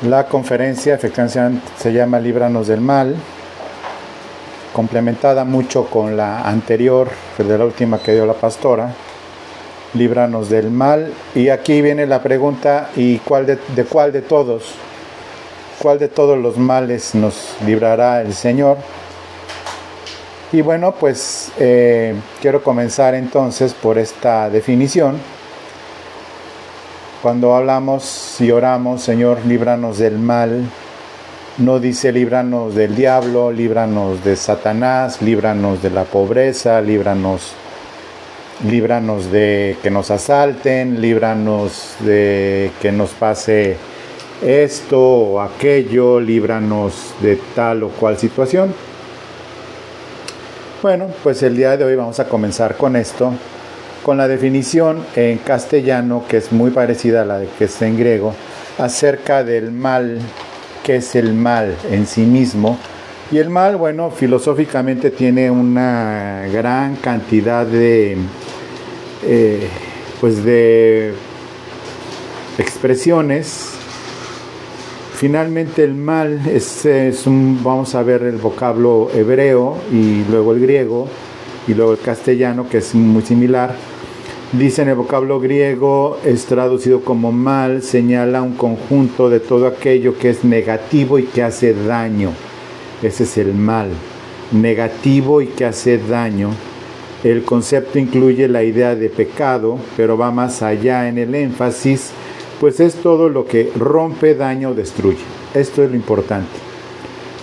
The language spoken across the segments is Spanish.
La conferencia efectivamente se llama Líbranos del Mal, complementada mucho con la anterior, de la última que dio la pastora, Líbranos del Mal. Y aquí viene la pregunta, ¿y cuál de todos? ¿Cuál de todos los males nos librará el Señor? Y bueno, pues quiero comenzar entonces por esta definición. Cuando hablamos y oramos, Señor, líbranos del mal, no dice líbranos del diablo, líbranos de Satanás, líbranos de la pobreza, líbranos de que nos asalten, líbranos de que nos pase esto o aquello, líbranos de tal o cual situación. Bueno, pues el día de hoy vamos a comenzar con esto, con la definición en castellano, que es muy parecida a la que está en griego, acerca del mal, que es el mal en sí mismo. Y el mal, bueno, filosóficamente tiene una gran cantidad de expresiones. Finalmente el mal vamos a ver el vocablo hebreo y luego el griego y luego el castellano, que es muy similar. Dice en el vocablo griego, es traducido como mal, señala un conjunto de todo aquello que es negativo y que hace daño. Ese es el mal, negativo y que hace daño. El concepto incluye la idea de pecado, pero va más allá en el énfasis, pues es todo lo que rompe, daña o destruye. Esto es lo importante,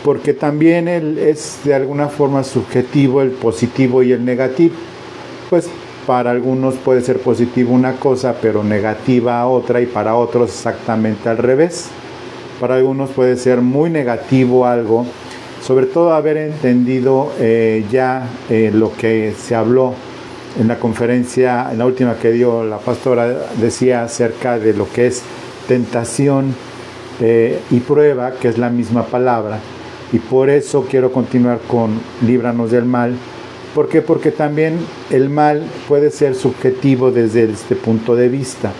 porque también es de alguna forma subjetivo el positivo y el negativo. Pues para algunos puede ser positivo una cosa, pero negativa otra, y para otros exactamente al revés. Para algunos puede ser muy negativo algo, sobre todo haber entendido lo que se habló en la conferencia, en la última que dio la pastora, decía acerca de lo que es tentación y prueba, que es la misma palabra. Y por eso quiero continuar con líbranos del mal. ¿Por qué? Porque también el mal puede ser subjetivo desde este punto de vista.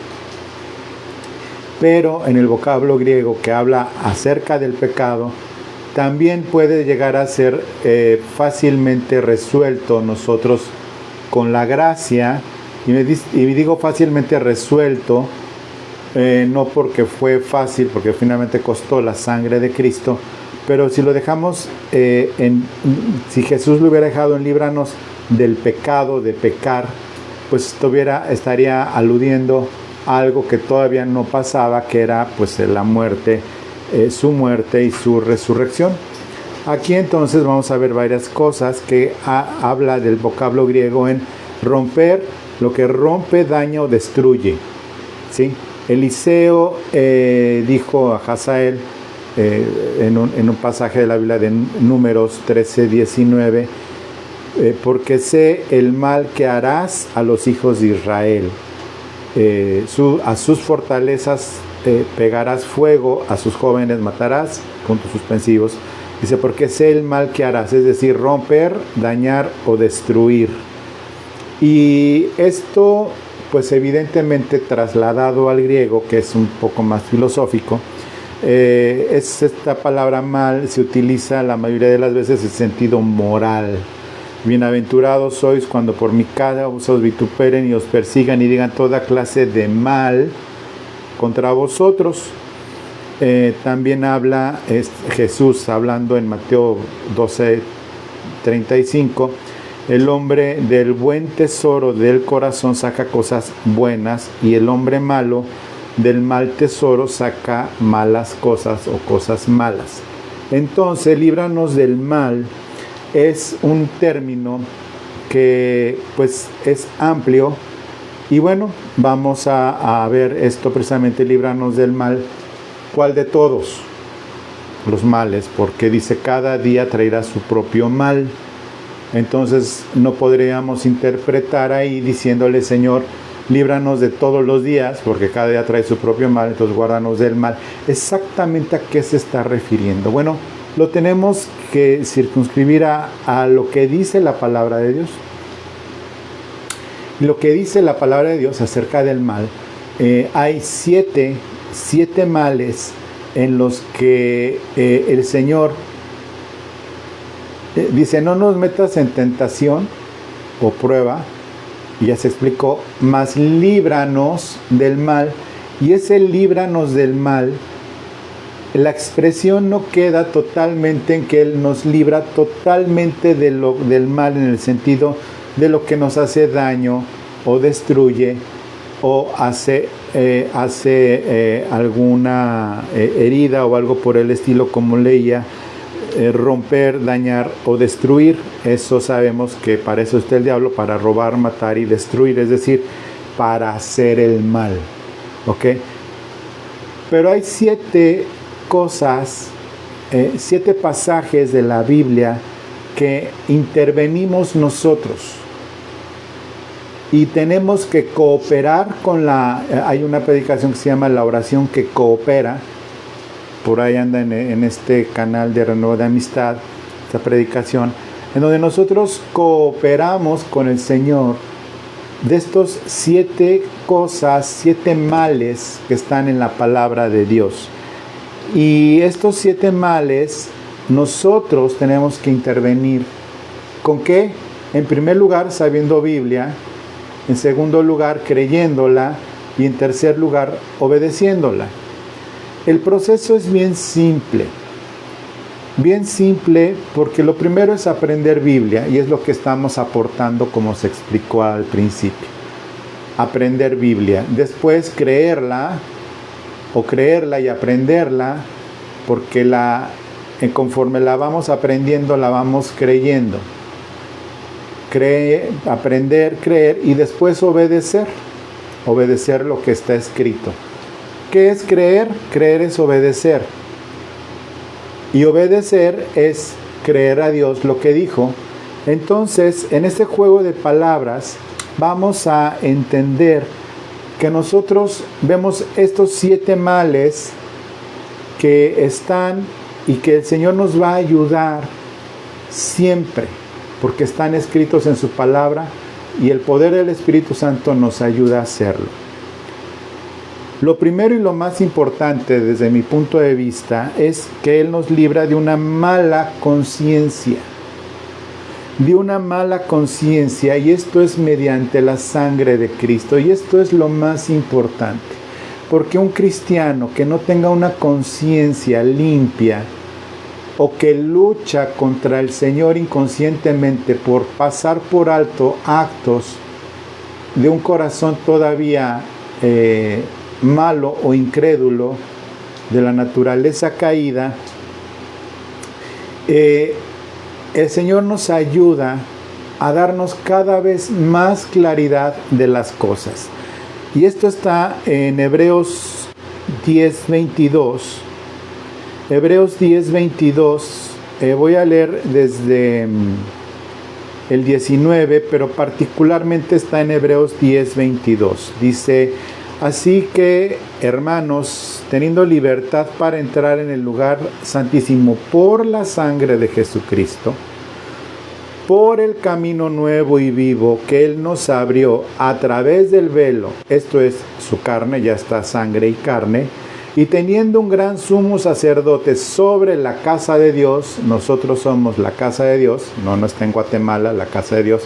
Pero en el vocablo griego que habla acerca del pecado, también puede llegar a ser fácilmente resuelto nosotros con la gracia. Y digo fácilmente resuelto, no porque fue fácil, porque finalmente costó la sangre de Cristo, pero si lo dejamos, si Jesús lo hubiera dejado en líbranos del pecado, de pecar, pues estaría aludiendo a algo que todavía no pasaba, que era pues la muerte, su muerte y su resurrección. Aquí entonces vamos a ver varias cosas que habla del vocablo griego en romper, lo que rompe, daña o destruye, ¿sí? Eliseo dijo a Hazael, en un pasaje de la Biblia de Números 13:19, porque sé el mal que harás a los hijos de Israel, a sus fortalezas pegarás fuego, a sus jóvenes matarás, puntos suspensivos. Dice, porque sé el mal que harás, es decir, romper, dañar o destruir. Y esto, pues evidentemente trasladado al griego, que es un poco más filosófico, esta palabra mal se utiliza la mayoría de las veces en sentido moral. Bienaventurados sois cuando por mi causa os vituperen y os persigan y digan toda clase de mal contra vosotros. También habla Jesús, hablando en Mateo 12:35, el hombre del buen tesoro del corazón saca cosas buenas y el hombre malo del mal tesoro saca malas cosas o cosas malas. Entonces, líbranos del mal es un término que pues es amplio, y bueno, vamos a ver esto precisamente, líbranos del mal. ¿Cuál de todos los males? Porque dice cada día traerá su propio mal. Entonces no podríamos interpretar ahí diciéndole, Señor, líbranos de todos los días, porque cada día trae su propio mal, entonces guárdanos del mal. ¿Exactamente a qué se está refiriendo? Bueno, lo tenemos que circunscribir a lo que dice la palabra de Dios. Lo que dice la palabra de Dios acerca del mal, hay siete males en los que el Señor dice, no nos metas en tentación o prueba, y ya se explicó, mas líbranos del mal. Y ese líbranos del mal, la expresión no queda totalmente en que Él nos libra totalmente del mal, en el sentido de lo que nos hace daño o destruye o hace alguna herida o algo por el estilo, como leía, romper, dañar o destruir. Eso sabemos que para eso está el diablo, para robar, matar y destruir, es decir, para hacer el mal. ¿Ok? Pero hay 7 cosas, 7 pasajes de la Biblia que intervenimos nosotros. Y tenemos que cooperar con hay una predicación que se llama La Oración que Coopera. Por ahí anda en este canal de Renuevo de Amistad, esta predicación, en donde nosotros cooperamos con el Señor de estos 7 cosas, 7 males que están en la palabra de Dios. Y estos 7 males, nosotros tenemos que intervenir. ¿Con qué? En primer lugar, sabiendo Biblia. En segundo lugar, creyéndola. Y en tercer lugar, obedeciéndola. El proceso es bien simple porque lo primero es aprender Biblia, y es lo que estamos aportando, como se explicó al principio. Aprender Biblia, después creerla y aprenderla, porque conforme la vamos aprendiendo, la vamos creyendo. Aprender, creer y después obedecer lo que está escrito. ¿Qué es creer? Creer es obedecer. Y obedecer es creer a Dios lo que dijo. Entonces, en este juego de palabras, vamos a entender que nosotros vemos estos 7 males que están y que el Señor nos va a ayudar siempre, porque están escritos en su palabra y el poder del Espíritu Santo nos ayuda a hacerlo. Lo primero y lo más importante desde mi punto de vista es que Él nos libra de una mala conciencia. Y esto es mediante la sangre de Cristo. Y esto es lo más importante. Porque un cristiano que no tenga una conciencia limpia o que lucha contra el Señor inconscientemente por pasar por alto actos de un corazón todavía malo o incrédulo, de la naturaleza caída, el Señor nos ayuda a darnos cada vez más claridad de las cosas. Y esto está en Hebreos 10:22. Hebreos 10:22, voy a leer desde el 19, pero particularmente está en Hebreos 10:22. Dice: así que, hermanos, teniendo libertad para entrar en el lugar santísimo por la sangre de Jesucristo, por el camino nuevo y vivo que Él nos abrió a través del velo, esto es su carne, ya está sangre y carne, y teniendo un gran sumo sacerdote sobre la casa de Dios, nosotros somos la casa de Dios, no está en Guatemala, la casa de Dios,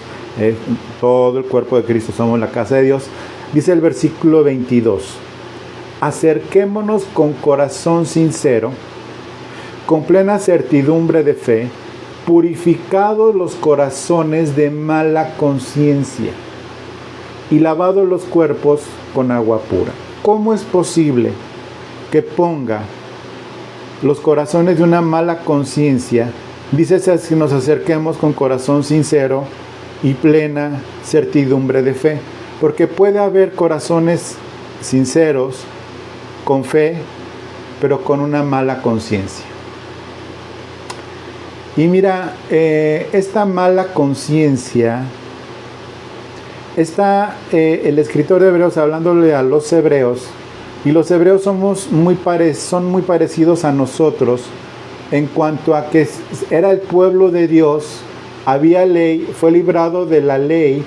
todo el cuerpo de Cristo somos la casa de Dios. Dice el versículo 22, acerquémonos con corazón sincero, con plena certidumbre de fe, purificados los corazones de mala conciencia y lavados los cuerpos con agua pura. ¿Cómo es posible que ponga los corazones de una mala conciencia? Dice que nos acerquemos con corazón sincero y plena certidumbre de fe. Porque puede haber corazones sinceros, con fe, pero con una mala conciencia. Y mira, esta mala conciencia, está el escritor de Hebreos hablándole a los hebreos, y los hebreos son muy parecidos a nosotros en cuanto a que era el pueblo de Dios, había ley, fue librado de la ley,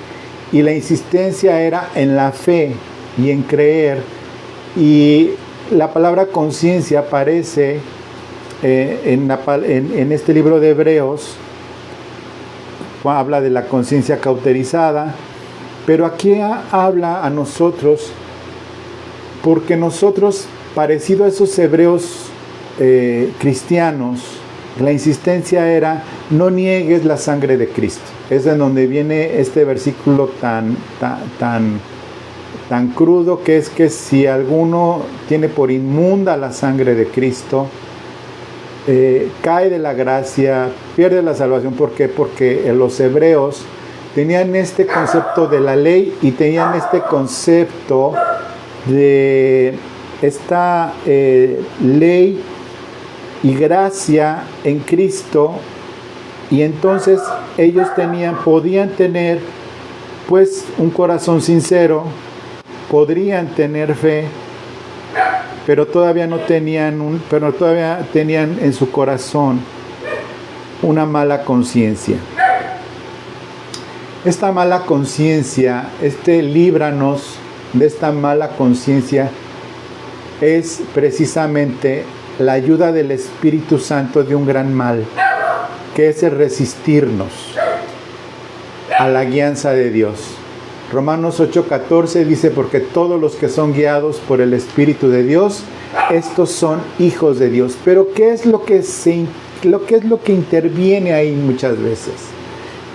y la insistencia era en la fe y en creer, y la palabra conciencia aparece en este libro de Hebreos. Habla de la conciencia cauterizada, pero aquí habla a nosotros, porque nosotros, parecido a esos hebreos cristianos, la insistencia era: no niegues la sangre de Cristo. Es en donde viene este versículo tan crudo, que es que si alguno tiene por inmunda la sangre de Cristo, cae de la gracia, pierde la salvación. ¿Por qué? Porque los hebreos tenían este concepto de la ley y tenían este concepto de esta ley y gracia en Cristo, y entonces ellos podían tener pues un corazón sincero, podrían tener fe, pero todavía tenían en su corazón una mala conciencia. Esta mala conciencia, líbranos de esta mala conciencia, es precisamente la ayuda del Espíritu Santo de un gran mal, que es el resistirnos a la guianza de Dios. Romanos 8:14 dice: porque todos los que son guiados por el Espíritu de Dios, estos son hijos de Dios. Pero ¿qué es lo que interviene ahí muchas veces?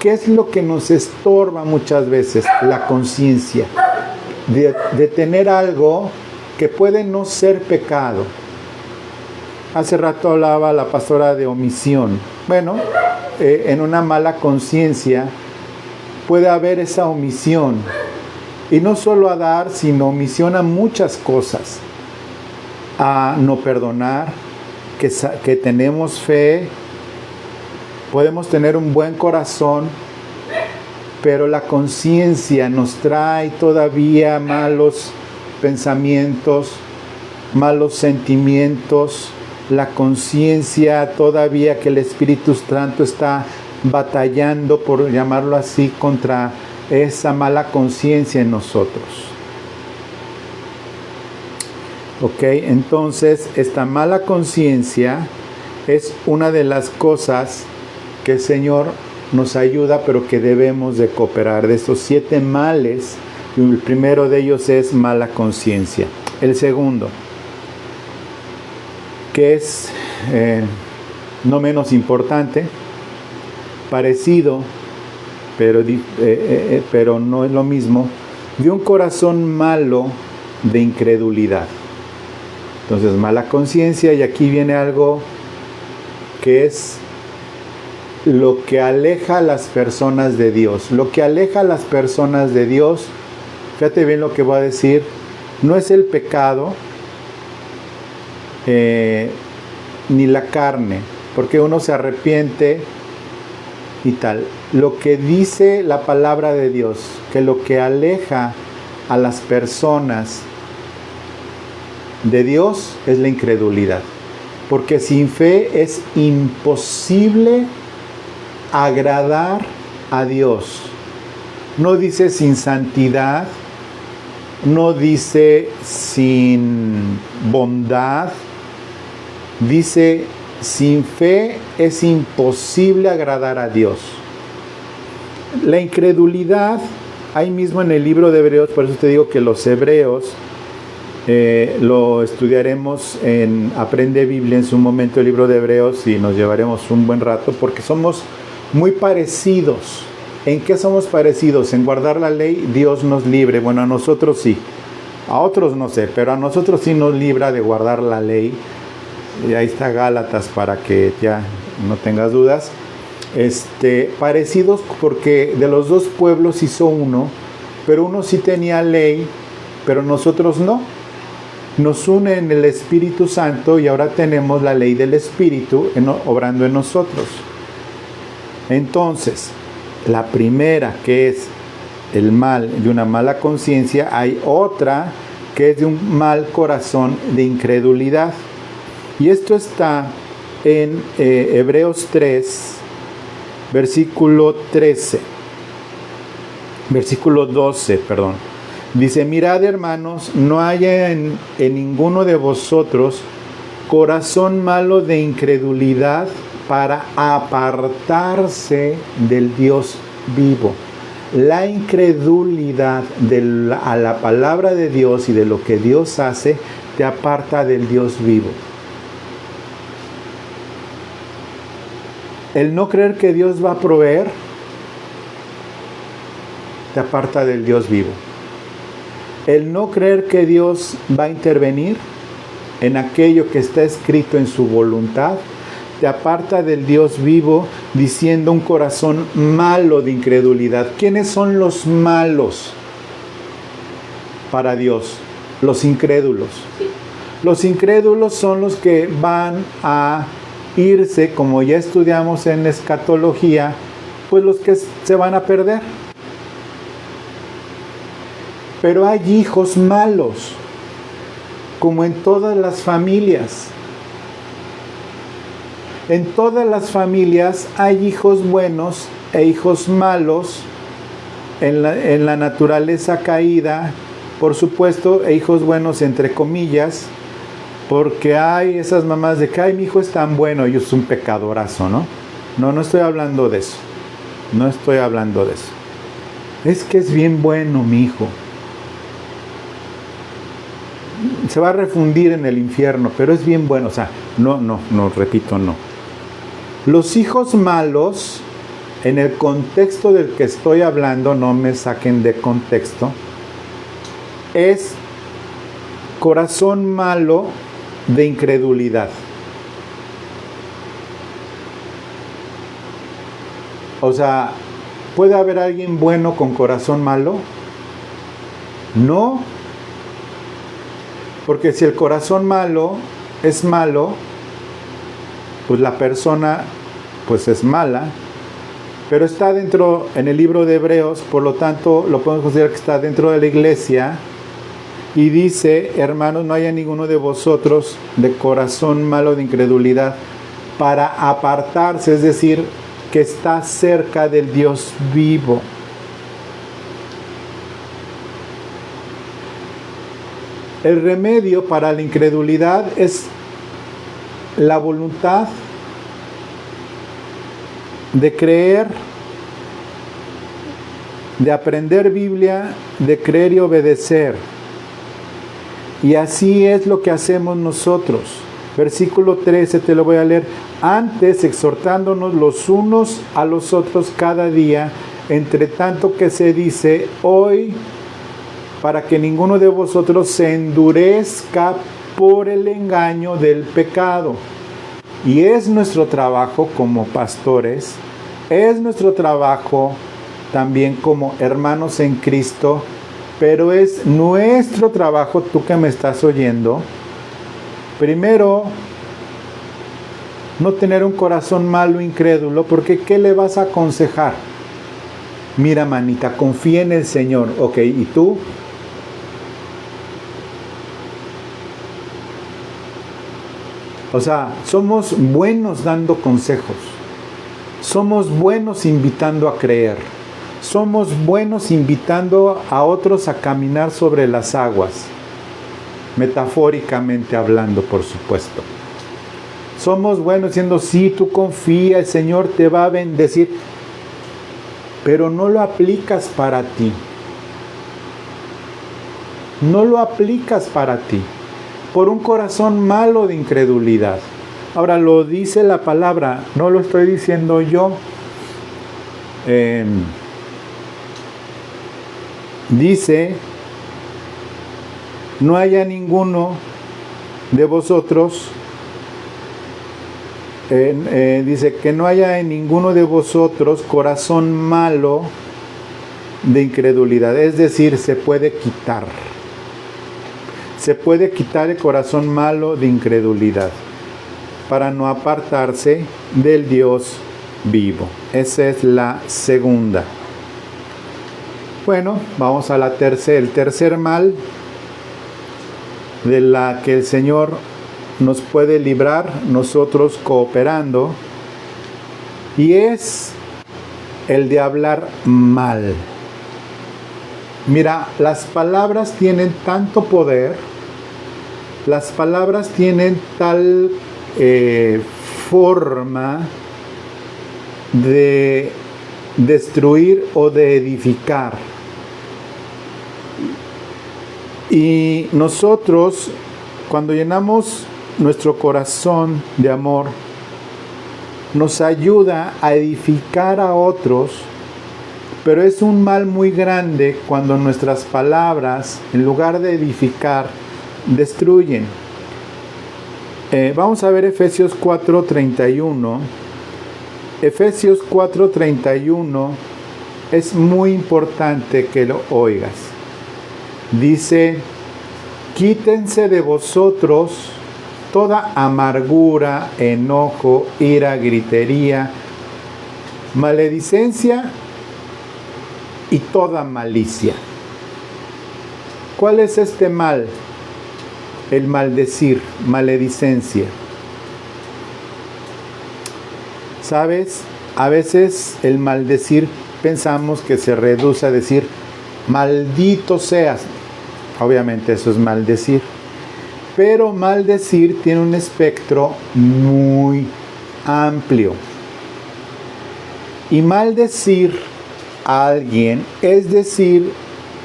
¿Qué es lo que nos estorba muchas veces? La conciencia de tener algo que puede no ser pecado. Hace rato hablaba la pastora de omisión. Bueno, en una mala conciencia puede haber esa omisión. Y no solo a dar, sino omisión a muchas cosas. A no perdonar, que tenemos fe, podemos tener un buen corazón, pero la conciencia nos trae todavía malos pensamientos, malos sentimientos. La conciencia todavía, que el Espíritu Santo está batallando, por llamarlo así, contra esa mala conciencia en nosotros. Ok, entonces esta mala conciencia es una de las cosas que el Señor nos ayuda, pero que debemos de cooperar. De estos 7 males, el primero de ellos es mala conciencia. El segundo, que es no menos importante, parecido, pero no es lo mismo, de un corazón malo de incredulidad. Entonces, mala conciencia, y aquí viene algo que es lo que aleja a las personas de Dios. Lo que aleja a las personas de Dios, fíjate bien lo que voy a decir, no es el pecado, ni la carne, porque uno se arrepiente y tal. Lo que dice la palabra de Dios, que lo que aleja a las personas de Dios es la incredulidad, porque sin fe es imposible agradar a Dios. No dice sin santidad, no dice sin bondad, dice sin fe es imposible agradar a Dios. La incredulidad, ahí mismo en el libro de Hebreos, por eso te digo que los hebreos lo estudiaremos en Aprende Biblia en su momento, el libro de Hebreos, y nos llevaremos un buen rato, porque somos muy parecidos. ¿En qué somos parecidos? En guardar la ley. Dios nos libre. Bueno, a nosotros sí, a otros no sé, pero a nosotros sí nos libra de guardar la ley. Y ahí está Gálatas, para que ya no tengas dudas. Parecidos porque de los dos pueblos hizo uno, pero uno sí tenía ley, pero nosotros no. Nos une en el Espíritu Santo y ahora tenemos la ley del Espíritu obrando en nosotros. Entonces, la primera, que es el mal de una mala conciencia, hay otra que es de un mal corazón de incredulidad. Y esto está en Hebreos 3, versículo 12, Dice, mirad hermanos, no haya en ninguno de vosotros corazón malo de incredulidad para apartarse del Dios vivo. La incredulidad a la palabra de Dios y de lo que Dios hace te aparta del Dios vivo. El no creer que Dios va a proveer te aparta del Dios vivo. El no creer que Dios va a intervenir en aquello que está escrito en su voluntad te aparta del Dios vivo, diciendo un corazón malo de incredulidad. ¿Quiénes son los malos para Dios? Los incrédulos. Los incrédulos son los que van a irse, como ya estudiamos en escatología, pues los que se van a perder. Pero hay hijos malos, como en todas las familias. En todas las familias hay hijos buenos e hijos malos en la naturaleza caída, por supuesto, e hijos buenos entre comillas, porque hay esas mamás de que, ay, mi hijo es tan bueno y es un pecadorazo, ¿no? No estoy hablando de eso. No estoy hablando de eso. Es que es bien bueno mi hijo. Se va a refundir en el infierno, pero es bien bueno. O sea, repito, no. Los hijos malos, en el contexto del que estoy hablando, no me saquen de contexto, es corazón malo de incredulidad. O sea, ¿puede haber alguien bueno con corazón malo? No. Porque si el corazón malo es malo, pues la persona pues es mala, pero está dentro, en el libro de Hebreos, por lo tanto lo podemos considerar que está dentro de la iglesia, y dice, hermanos, no haya ninguno de vosotros de corazón malo de incredulidad para apartarse, es decir, que está cerca del Dios vivo. El remedio para la incredulidad es la voluntad de creer, de aprender Biblia, de creer y obedecer. Y así es lo que hacemos nosotros. Versículo 13, te lo voy a leer. Antes, exhortándonos los unos a los otros cada día, entre tanto que se dice hoy, para que ninguno de vosotros se endurezca por el engaño del pecado. Y es nuestro trabajo como pastores, es nuestro trabajo también como hermanos en Cristo, pero es nuestro trabajo, tú que me estás oyendo, primero, no tener un corazón malo, incrédulo, porque ¿qué le vas a aconsejar? Mira, manita, confía en el Señor. Ok, ¿y tú? O sea, somos buenos dando consejos. Somos buenos invitando a creer. Somos buenos invitando a otros a caminar sobre las aguas. Metafóricamente hablando, por supuesto. Somos buenos diciendo, sí, tú confía, el Señor te va a bendecir. Pero no lo aplicas para ti. No lo aplicas para ti. Por un corazón malo de incredulidad. Ahora lo dice la palabra, no lo estoy diciendo yo. Dice, no haya ninguno de vosotros, dice que no haya en ninguno de vosotros corazón malo de incredulidad. Es decir, se puede quitar. Se puede quitar el corazón malo de incredulidad para no apartarse del Dios vivo. Esa es la segunda. Bueno, vamos a el tercer mal de la que el Señor nos puede librar, nosotros cooperando, y es el de hablar mal. Mira, las palabras tienen tanto poder, las palabras tienen tal forma de destruir o de edificar. Y nosotros, cuando llenamos nuestro corazón de amor, nos ayuda a edificar a otros, pero es un mal muy grande cuando nuestras palabras, en lugar de edificar, destruyen. Vamos a ver Efesios 4:31. Efesios 4:31 es muy importante que lo oigas. Dice: quítense de vosotros toda amargura, enojo, ira, gritería, maledicencia y toda malicia. ¿Cuál es este mal? El maldecir, maledicencia. ¿Sabes? A veces el maldecir pensamos que se reduce a decir maldito seas. Obviamente eso es maldecir. Pero maldecir tiene un espectro muy amplio. Y maldecir a alguien es decir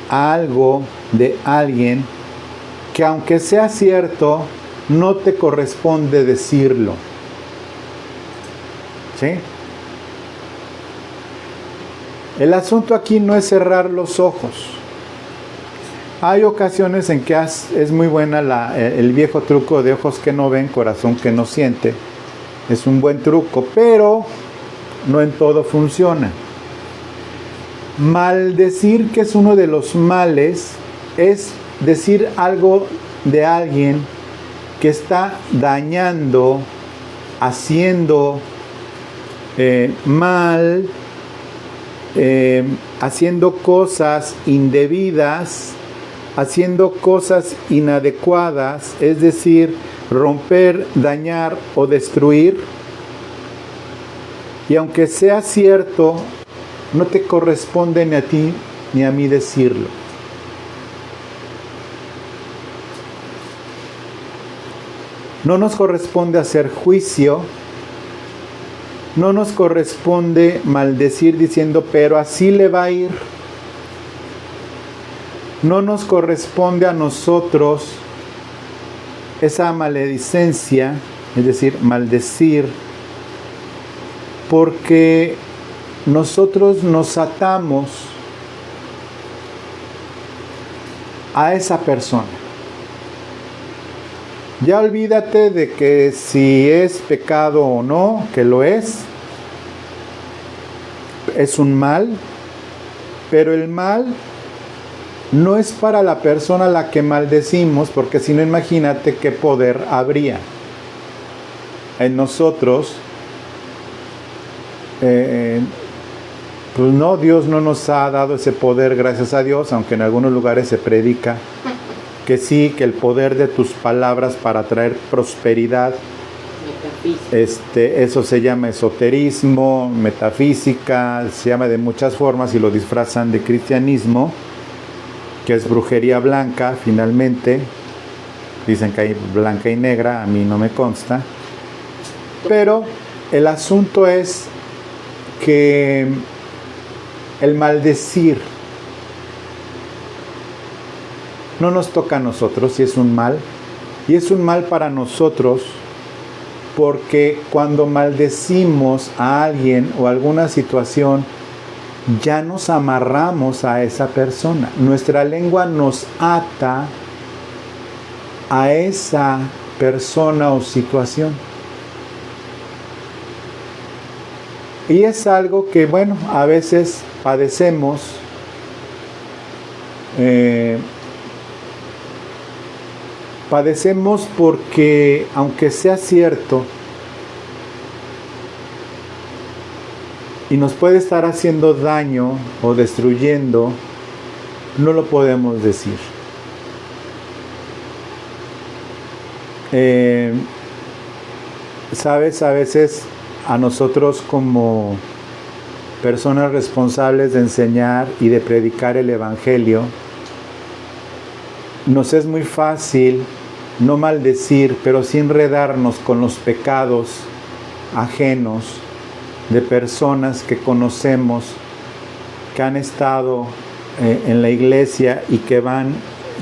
algo de alguien que, aunque sea cierto, no te corresponde decirlo. ¿Sí? El asunto aquí no es cerrar los ojos. Hay ocasiones en que es muy buena el viejo truco de ojos que no ven, corazón que no siente. Es un buen truco, pero no en todo funciona. Maldecir, que es uno de los males, es decir algo de alguien que está dañando, haciendo mal, haciendo cosas indebidas, haciendo cosas inadecuadas, es decir, romper, dañar o destruir. Y aunque sea cierto, no te corresponde ni a ti ni a mí decirlo. No nos corresponde hacer juicio, no nos corresponde maldecir diciendo, pero así le va a ir. No nos corresponde a nosotros esa maledicencia, es decir, maldecir, porque nosotros nos atamos a esa persona. Ya olvídate de que si es pecado o no, que lo es un mal, pero el mal no es para la persona a la que maldecimos, porque si no, imagínate qué poder habría en nosotros. Pues no, Dios no nos ha dado ese poder, gracias a Dios, aunque en algunos lugares se predica que sí, que el poder de tus palabras para traer prosperidad, eso se llama esoterismo, metafísica, se llama de muchas formas y lo disfrazan de cristianismo, que es brujería blanca, finalmente. Dicen que hay blanca y negra, a mí no me consta. Pero el asunto es que el maldecir no nos toca a nosotros, y es un mal. Y es un mal para nosotros porque cuando maldecimos a alguien o alguna situación, ya nos amarramos a esa persona. Nuestra lengua nos ata a esa persona o situación. Y es algo que, bueno, a veces padecemos. Padecemos porque, aunque sea cierto, y nos puede estar haciendo daño o destruyendo, no lo podemos decir. ¿Sabes? A veces a nosotros como personas responsables de enseñar y de predicar el Evangelio, nos es muy fácil no maldecir, pero sí enredarnos con los pecados ajenos de personas que conocemos, que han estado en la iglesia y que van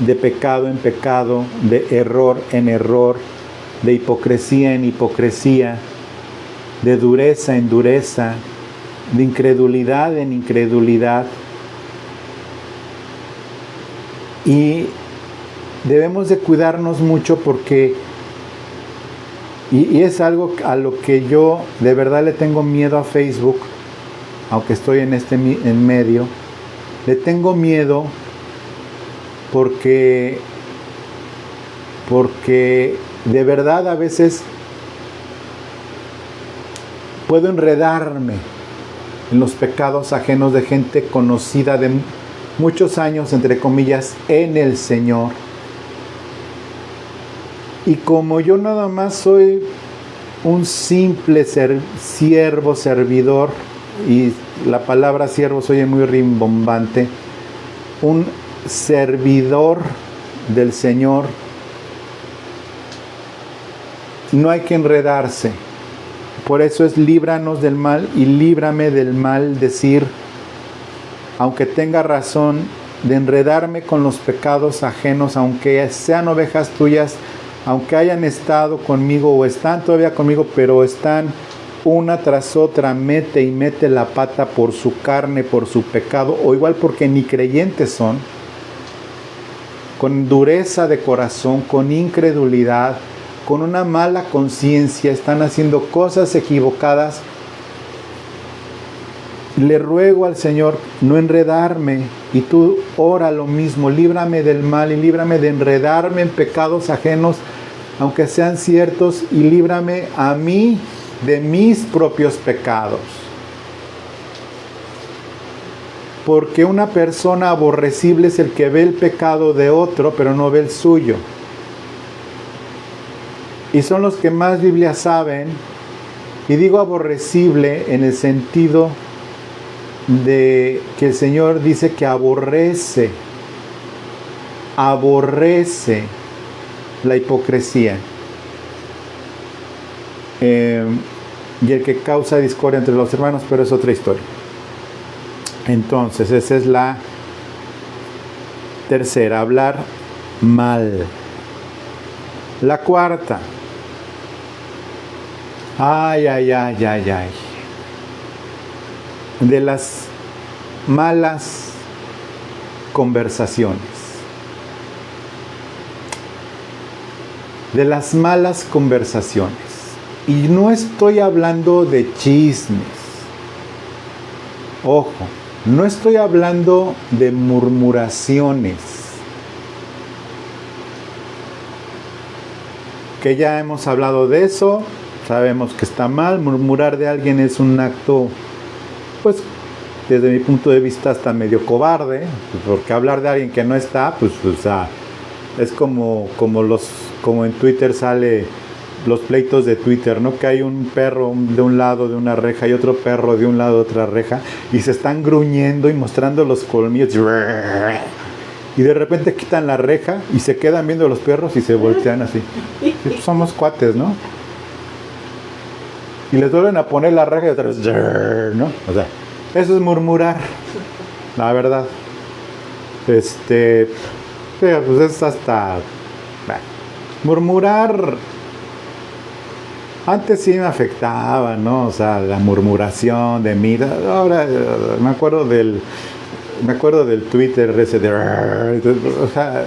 de pecado en pecado, de error en error, de hipocresía en hipocresía, de dureza en dureza, de incredulidad en incredulidad. Y debemos de cuidarnos mucho porque, y es algo a lo que yo de verdad le tengo miedo a Facebook, aunque estoy en medio, le tengo miedo porque de verdad a veces puedo enredarme en los pecados ajenos de gente conocida de muchos años, entre comillas, en el Señor. Y como yo nada más soy un simple siervo, servidor, y la palabra siervo se oye muy rimbombante, un servidor del Señor, no hay que enredarse. Por eso es líbranos del mal y líbrame del mal, decir, aunque tenga razón, de enredarme con los pecados ajenos, aunque sean ovejas tuyas, aunque hayan estado conmigo o están todavía conmigo, pero están una tras otra, mete y mete la pata por su carne, por su pecado, o igual porque ni creyentes son, con dureza de corazón, con incredulidad, con una mala conciencia, están haciendo cosas equivocadas. Le ruego al Señor no enredarme, y tú ora lo mismo, líbrame del mal y líbrame de enredarme en pecados ajenos, aunque sean ciertos, y líbrame a mí de mis propios pecados. Porque una persona aborrecible es el que ve el pecado de otro, pero no ve el suyo. Y son los que más Biblia saben, y digo aborrecible en el sentido de que el Señor dice que aborrece la hipocresía, y el que causa discordia entre los hermanos, pero es otra historia. Entonces, esa es la tercera, hablar mal. La cuarta, de las malas conversaciones. De las malas conversaciones. Y no estoy hablando de chismes. Ojo, no estoy hablando de murmuraciones. Que ya hemos hablado de eso. Sabemos que está mal. Murmurar de alguien es un acto, pues, desde mi punto de vista, hasta medio cobarde. Porque hablar de alguien que no está, pues, o sea, es como en Twitter sale los pleitos de Twitter, ¿no? Que hay un perro de un lado de una reja y otro perro de un lado de otra reja, y se están gruñendo y mostrando los colmillos, y de repente quitan la reja y se quedan viendo los perros y se voltean así. Y pues somos cuates, ¿no? Y les vuelven a poner la reja y otra vez, ¿no? O sea, eso es murmurar, la verdad. Pero pues es hasta... Murmurar antes sí me afectaba, ¿no? O sea, la murmuración de mí. Ahora me acuerdo del Twitter ese de... O sea,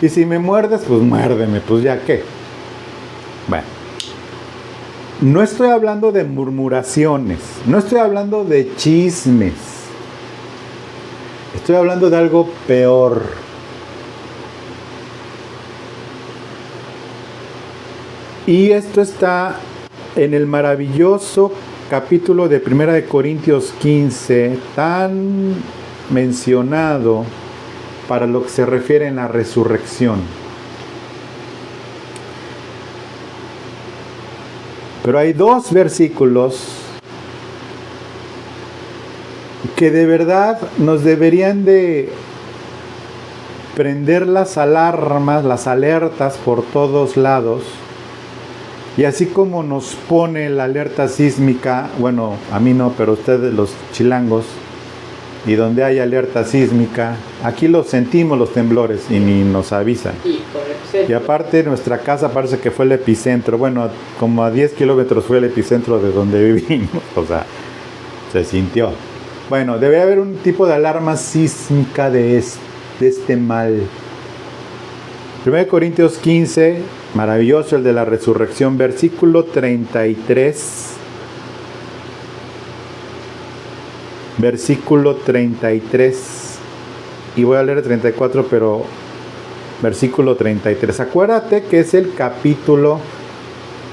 y si me muerdes, pues muérdeme, pues ya qué. Bueno, no estoy hablando de murmuraciones, no estoy hablando de chismes. Estoy hablando de algo peor. Y esto está en el maravilloso capítulo de 1 de Corintios 15, tan mencionado para lo que se refiere en la resurrección. Pero hay dos versículos que de verdad nos deberían de prender las alarmas, las alertas por todos lados. Y así como nos pone la alerta sísmica, bueno, a mí no, pero ustedes los chilangos, y donde hay alerta sísmica, aquí los sentimos los temblores y ni nos avisan. Y aparte nuestra casa parece que fue el epicentro, bueno, como a 10 kilómetros fue el epicentro de donde vivimos, o sea, se sintió. Bueno, debe haber un tipo de alarma sísmica de este mal. 1 Corintios 15, maravilloso, el de la resurrección, versículo 33. Versículo 33. Y voy a leer el 34, pero versículo 33. Acuérdate que es el capítulo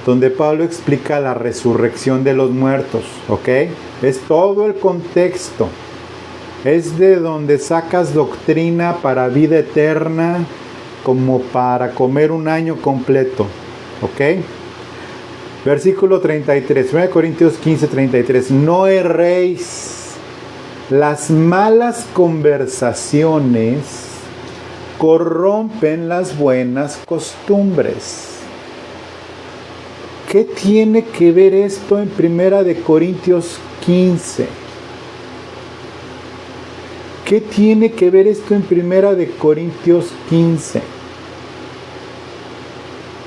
donde Pablo explica la resurrección de los muertos, ¿ok? Es todo el contexto. Es de donde sacas doctrina para vida eterna, como para comer un año completo, ¿ok? Versículo 33, 1 Corintios 15, 33. No erréis, las malas conversaciones corrompen las buenas costumbres. ¿Qué tiene que ver esto en 1 Corintios 15? ¿Qué tiene que ver esto en 1 Corintios 15?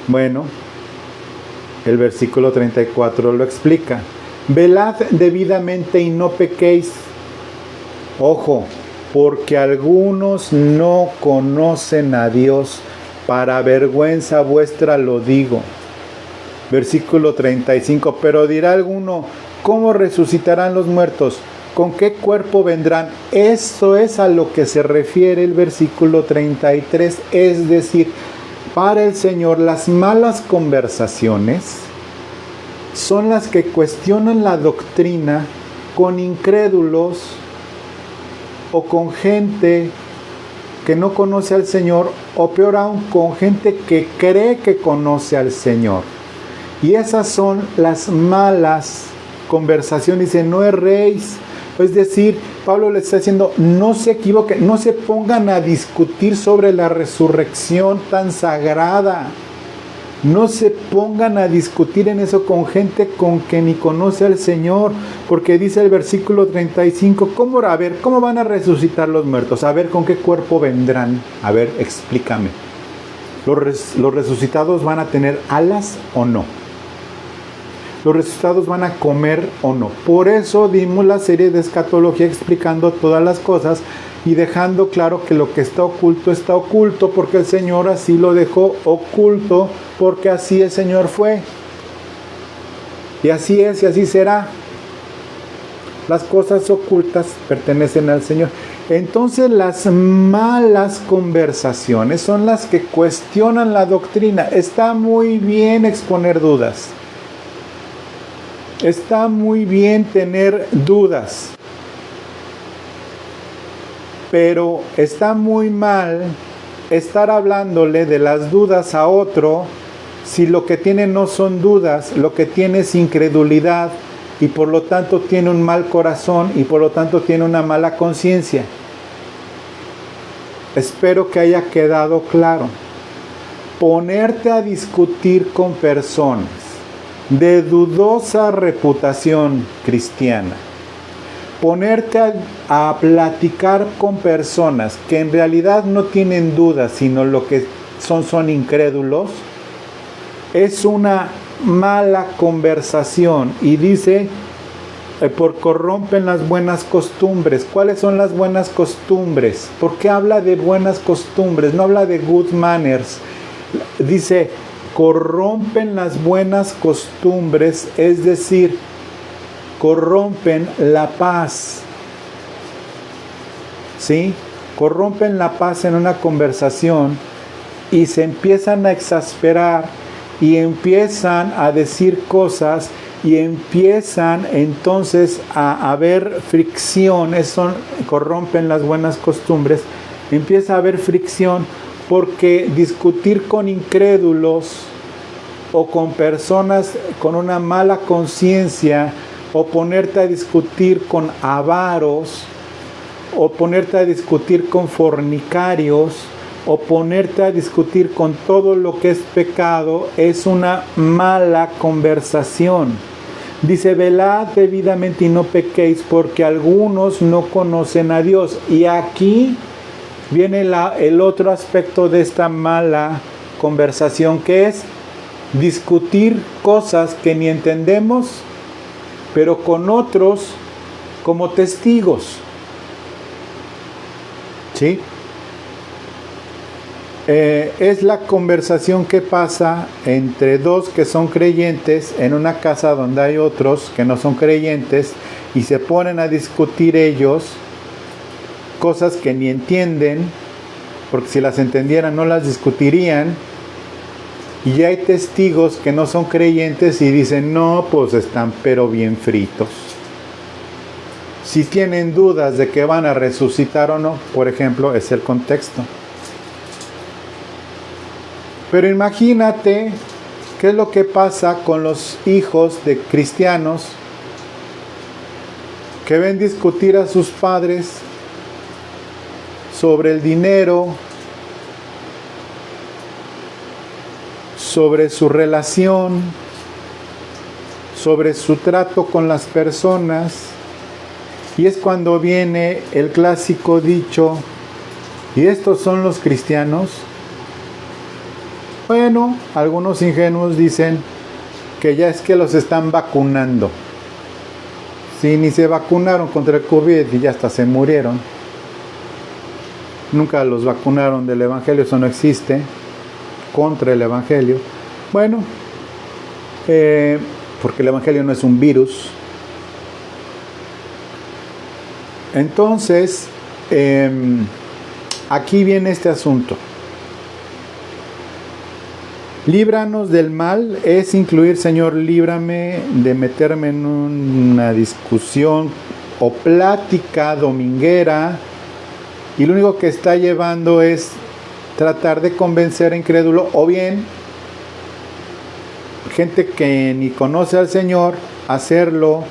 Bueno, el versículo 34 lo explica. Velad debidamente y no pequéis. Ojo, porque algunos no conocen a Dios, para vergüenza vuestra lo digo. Versículo 35, pero dirá alguno, ¿cómo resucitarán los muertos? ¿Con qué cuerpo vendrán? Eso es a lo que se refiere el versículo 33, es decir, para el Señor las malas conversaciones son las que cuestionan la doctrina con incrédulos o con gente que no conoce al Señor, o peor aún, con gente que cree que conoce al Señor. Y esas son las malas conversaciones. Dice, no erréis. Es decir, Pablo le está diciendo, no se equivoquen, no se pongan a discutir sobre la resurrección tan sagrada. No se pongan a discutir en eso con gente con que ni conoce al Señor, porque dice el versículo 35, ¿cómo van a resucitar los muertos? A ver, ¿con qué cuerpo vendrán? A ver, explícame. ¿Los resucitados van a tener alas o no? ¿Los resucitados van a comer o no? Por eso dimos la serie de escatología explicando todas las cosas y dejando claro que lo que está oculto, porque el Señor así lo dejó oculto, porque así el Señor fue. Y así es y así será. Las cosas ocultas pertenecen al Señor. Entonces las malas conversaciones son las que cuestionan la doctrina. Está muy bien exponer dudas. Está muy bien tener dudas. Pero está muy mal estar hablándole de las dudas a otro si lo que tiene no son dudas, lo que tiene es incredulidad y por lo tanto tiene un mal corazón y por lo tanto tiene una mala conciencia. Espero que haya quedado claro. Ponerte a discutir con personas de dudosa reputación cristiana, ponerte a platicar con personas que en realidad no tienen dudas, sino lo que son incrédulos, es una mala conversación. Y dice, por corrompen las buenas costumbres. ¿Cuáles son las buenas costumbres? ¿Por qué habla de buenas costumbres? No habla de good manners. Dice, corrompen las buenas costumbres, es decir, corrompen la paz. ¿Sí? Corrompen la paz en una conversación y se empiezan a exasperar y empiezan a decir cosas y empiezan entonces a haber fricción. Eso corrompen las buenas costumbres. Empieza a haber fricción porque discutir con incrédulos o con personas con una mala conciencia o ponerte a discutir con avaros, o ponerte a discutir con fornicarios, o ponerte a discutir con todo lo que es pecado, es una mala conversación. Dice, velad debidamente y no pequéis, porque algunos no conocen a Dios. Y aquí viene el otro aspecto de esta mala conversación, que es discutir cosas que ni entendemos, pero con otros como testigos. ¿Sí? Es la conversación que pasa entre dos que son creyentes en una casa donde hay otros que no son creyentes y se ponen a discutir ellos cosas que ni entienden, porque si las entendieran no las discutirían, y hay testigos que no son creyentes y dicen, no, pues están pero bien fritos. Si tienen dudas de que van a resucitar o no, por ejemplo, es el contexto. Pero imagínate qué es lo que pasa con los hijos de cristianos que ven discutir a sus padres sobre el dinero, sobre su relación, sobre su trato con las personas. Y es cuando viene el clásico dicho, ¿y estos son los cristianos? Bueno, algunos ingenuos dicen que ya es que los están vacunando. Si ni se vacunaron contra el COVID y ya hasta se murieron. Nunca los vacunaron del Evangelio, eso no existe. Contra el Evangelio. Bueno, porque el Evangelio no es un virus. Entonces, aquí viene este asunto. Líbranos del mal es incluir, Señor, líbrame de meterme en una discusión o plática dominguera, y lo único que está llevando es tratar de convencer a incrédulo, o bien gente que ni conoce al Señor, hacerlo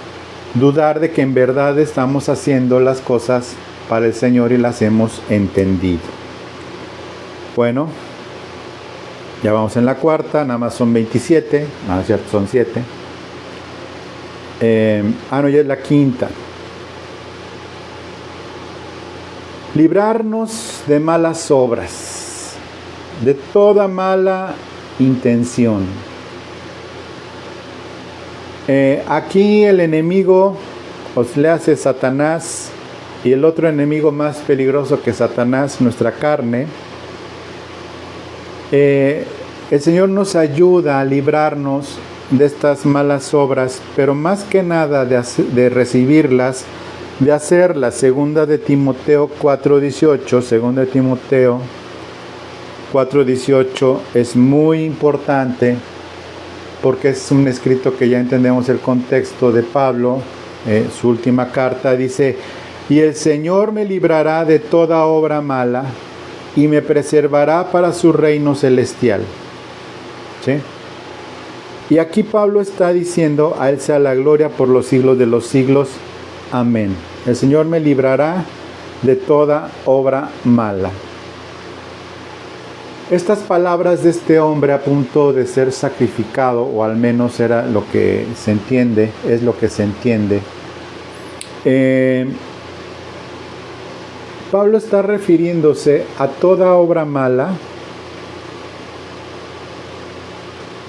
dudar de que en verdad estamos haciendo las cosas para el Señor y las hemos entendido. Bueno, ya vamos en la cuarta, nada más son 27, nada cierto, son 7. No, ya es la quinta. Librarnos de malas obras, de toda mala intención. Aquí el enemigo os le hace Satanás, y el otro enemigo más peligroso que Satanás, nuestra carne. El Señor nos ayuda a librarnos de estas malas obras, pero más que nada de recibirlas, de hacerlas. Segunda de Timoteo 4:18, segunda de Timoteo 4:18 es muy importante, porque es un escrito que ya entendemos el contexto de Pablo. Su última carta dice, y el Señor me librará de toda obra mala y me preservará para su reino celestial. ¿Sí? Y aquí Pablo está diciendo, a Él sea la gloria por los siglos de los siglos. Amén. El Señor me librará de toda obra mala. Estas palabras de este hombre a punto de ser sacrificado, o al menos era lo que se entiende, es lo que se entiende. Pablo está refiriéndose a toda obra mala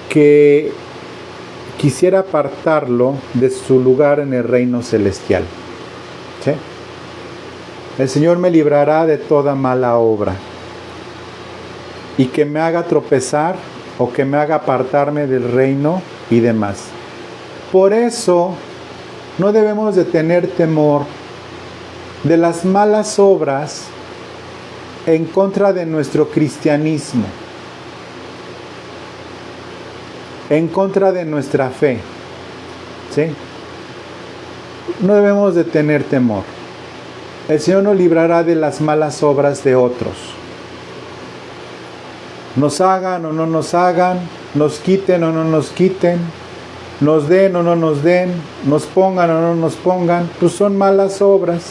que quisiera apartarlo de su lugar en el reino celestial. ¿Sí? El Señor me librará de toda mala obra y que me haga tropezar o que me haga apartarme del reino y demás. Por eso no debemos de tener temor de las malas obras en contra de nuestro cristianismo, en contra de nuestra fe. ¿Sí? No debemos de tener temor. El Señor nos librará de las malas obras de otros. Nos hagan o no nos hagan, nos quiten o no nos quiten, nos den o no nos den, nos pongan o no nos pongan, pues son malas obras,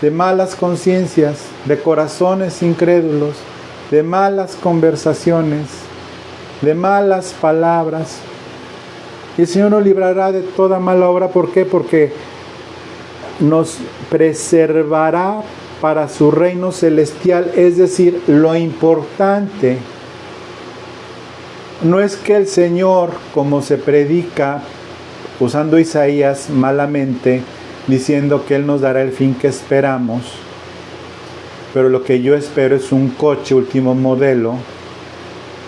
de malas conciencias, de corazones incrédulos, de malas conversaciones, de malas palabras. Y el Señor nos librará de toda mala obra. ¿Por qué? Porque nos preservará para su reino celestial. Es decir, lo importante no es que el Señor, como se predica, usando Isaías malamente, diciendo que Él nos dará el fin que esperamos, pero lo que yo espero es un coche último modelo.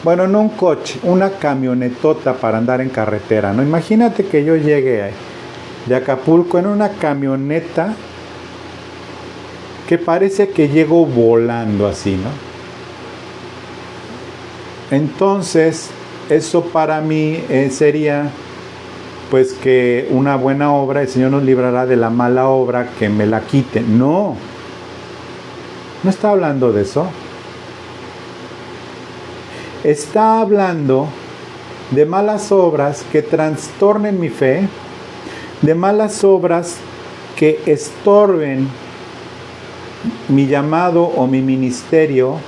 Bueno, no un coche, una camionetota para andar en carretera, ¿no? Imagínate que yo llegue de Acapulco en una camioneta que parece que llego volando así, ¿no? Entonces, eso para mí sería, pues, que una buena obra, el Señor nos librará de la mala obra, que me la quite. No está hablando de eso. Está hablando de malas obras que trastornen mi fe, de malas obras que estorben mi llamado o mi ministerio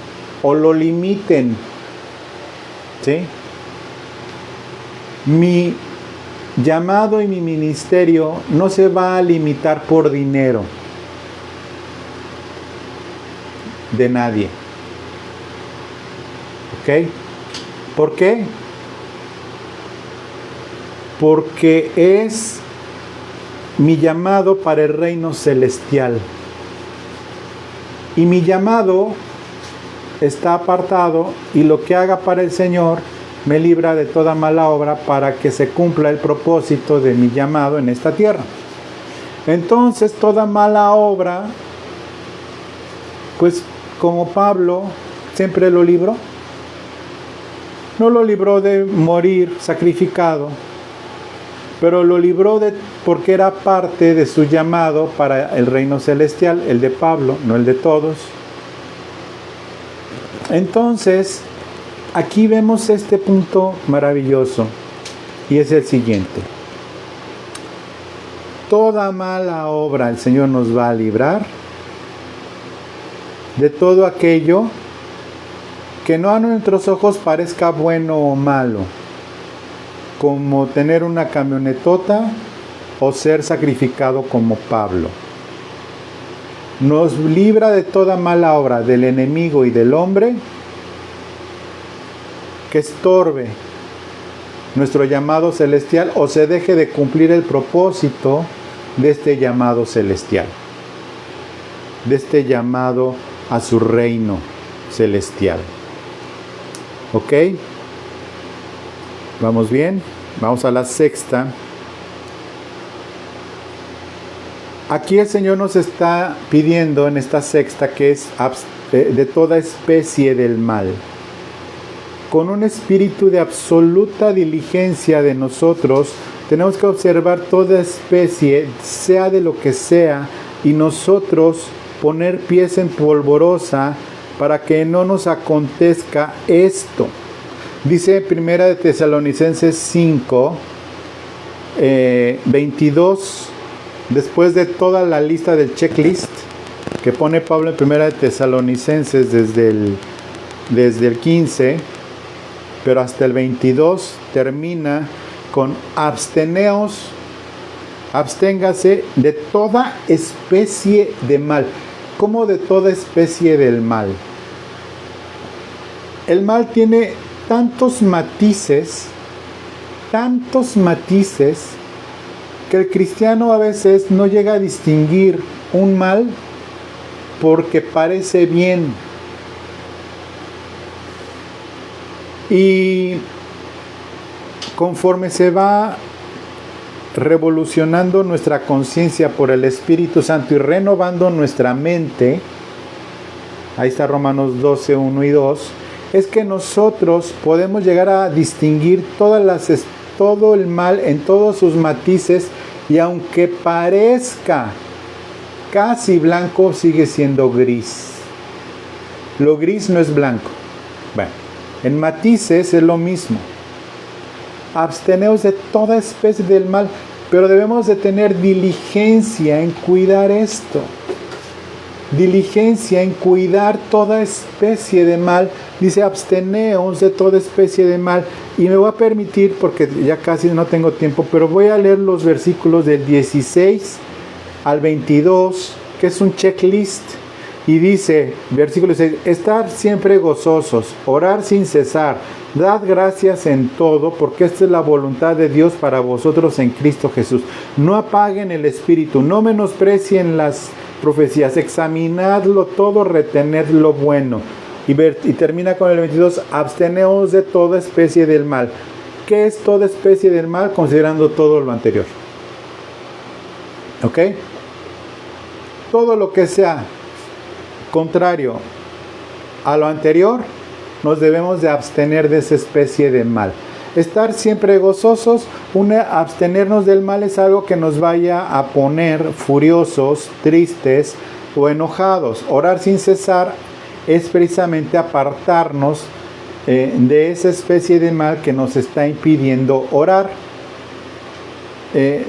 o lo limiten, ¿sí? Mi llamado y mi ministerio no se va a limitar por dinero de nadie. ¿Ok? ¿Por qué? Porque es mi llamado para el reino celestial. Y mi llamado está apartado, y lo que haga para el Señor me libra de toda mala obra para que se cumpla el propósito de mi llamado en esta tierra. Entonces, toda mala obra, pues como Pablo siempre lo libró. No lo libró de morir sacrificado, pero lo libró porque era parte de su llamado para el reino celestial, el de Pablo, no el de todos. Entonces, aquí vemos este punto maravilloso, y es el siguiente. Toda mala obra el Señor nos va a librar de todo aquello que no a nuestros ojos parezca bueno o malo, como tener una camionetota o ser sacrificado como Pablo. Nos libra de toda mala obra del enemigo y del hombre que estorbe nuestro llamado celestial o se deje de cumplir el propósito de este llamado celestial, de este llamado a su reino celestial. ¿Ok? ¿Vamos bien? Vamos a la sexta. Aquí el Señor nos está pidiendo en esta sexta que es de toda especie del mal. Con un espíritu de absoluta diligencia de nosotros, tenemos que observar toda especie, sea de lo que sea, y nosotros poner pies en polvorosa para que no nos acontezca esto. Dice Primera de Tesalonicenses 5, 22, después de toda la lista del checklist que pone Pablo en Primera de Tesalonicenses desde el 15, pero hasta el 22 termina con absténgase de toda especie de mal. ¿Cómo de toda especie del mal? El mal tiene tantos matices, que el cristiano a veces no llega a distinguir un mal porque parece bien. Y conforme se va revolucionando nuestra conciencia por el Espíritu Santo y renovando nuestra mente, ahí está Romanos 12, 1 y 2, es que nosotros podemos llegar a distinguir todo el mal en todos sus matices, y aunque parezca casi blanco, sigue siendo gris. Lo gris no es blanco. Bueno, en matices es lo mismo. absteneos de toda especie del mal, pero debemos de tener diligencia en cuidar esto. Diligencia en cuidar toda especie de mal. Dice, absteneos de toda especie de mal. Y me voy a permitir, porque ya casi no tengo tiempo, pero voy a leer los versículos del 16 al 22, que es un checklist. Y dice, versículo 6, estar siempre gozosos, orar sin cesar, dad gracias en todo, porque esta es la voluntad de Dios para vosotros en Cristo Jesús. No apaguen el espíritu, no menosprecien las profecías, examinadlo todo, retened lo bueno. Y termina con el 22, absteneos de toda especie del mal. ¿Qué es toda especie del mal? Considerando todo lo anterior. ¿Ok? Todo lo que sea contrario a lo anterior, nos debemos de abstener de esa especie de mal. Estar siempre gozosos, abstenernos del mal es algo que nos vaya a poner furiosos, tristes o enojados. Orar sin cesar es precisamente apartarnos de esa especie de mal que nos está impidiendo orar.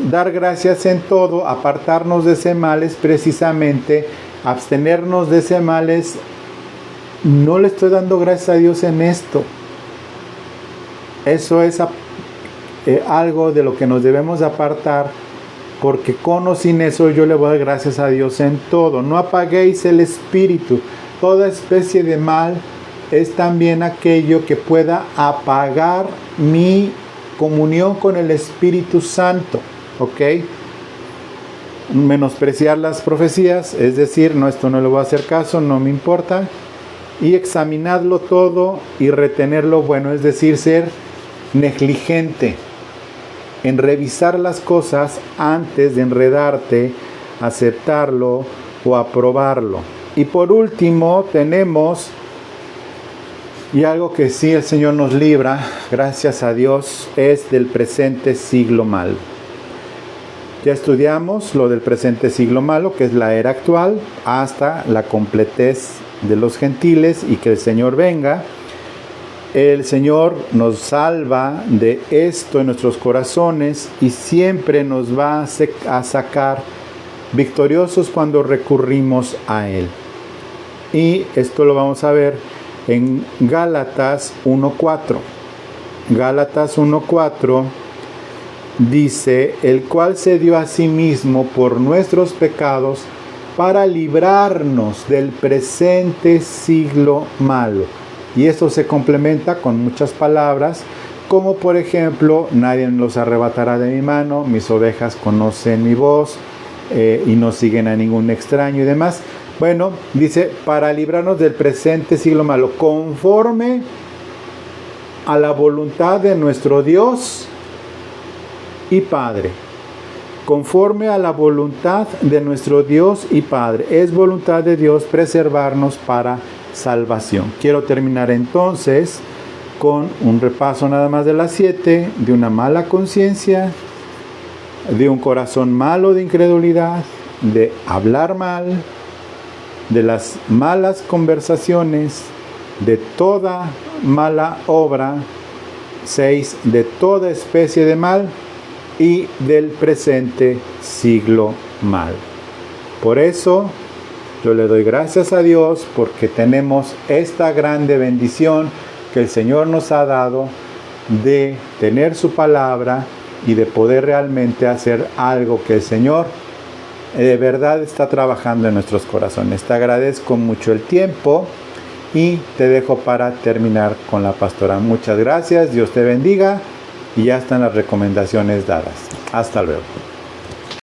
Dar gracias en todo, apartarnos de ese mal es precisamente abstenernos de ese mal. Es, no le estoy dando gracias a Dios en esto. Eso es algo de lo que nos debemos apartar, porque con o sin eso yo le voy a dar gracias a Dios en todo. No apaguéis el espíritu. Toda especie de mal es también aquello que pueda apagar mi comunión con el Espíritu Santo. ¿Ok? Menospreciar las profecías, es decir, no, esto no le voy a hacer caso, no me importa. Y examinarlo todo y retener lo bueno, es decir, ser negligente en revisar las cosas antes de enredarte, aceptarlo o aprobarlo. Y por último tenemos, y algo que sí el Señor nos libra, gracias a Dios, es del presente siglo malo. Ya estudiamos lo del presente siglo malo, que es la era actual, hasta la completez de los gentiles y que el Señor venga. El Señor nos salva de esto en nuestros corazones y siempre nos va a sacar victoriosos cuando recurrimos a Él. Y esto lo vamos a ver en Gálatas 1:4. Gálatas 1:4 dice, el cual se dio a sí mismo por nuestros pecados para librarnos del presente siglo malo. Y esto se complementa con muchas palabras, como por ejemplo, nadie los arrebatará de mi mano, mis ovejas conocen mi voz y no siguen a ningún extraño y demás. Bueno, dice, para librarnos del presente siglo malo, conforme a la voluntad de nuestro Dios y Padre. Conforme a la voluntad de nuestro Dios y Padre. Es voluntad de Dios preservarnos para salvación. Quiero terminar entonces con un repaso nada más de las 7, de una mala conciencia, de un corazón malo de incredulidad, de hablar mal, de las malas conversaciones, de toda mala obra, 6, de toda especie de mal y del presente siglo mal. Por eso yo le doy gracias a Dios porque tenemos esta grande bendición que el Señor nos ha dado de tener su palabra y de poder realmente hacer algo que el Señor de verdad está trabajando en nuestros corazones. Te agradezco mucho el tiempo y te dejo para terminar con la pastora. Muchas gracias, Dios te bendiga y ya están las recomendaciones dadas. Hasta luego.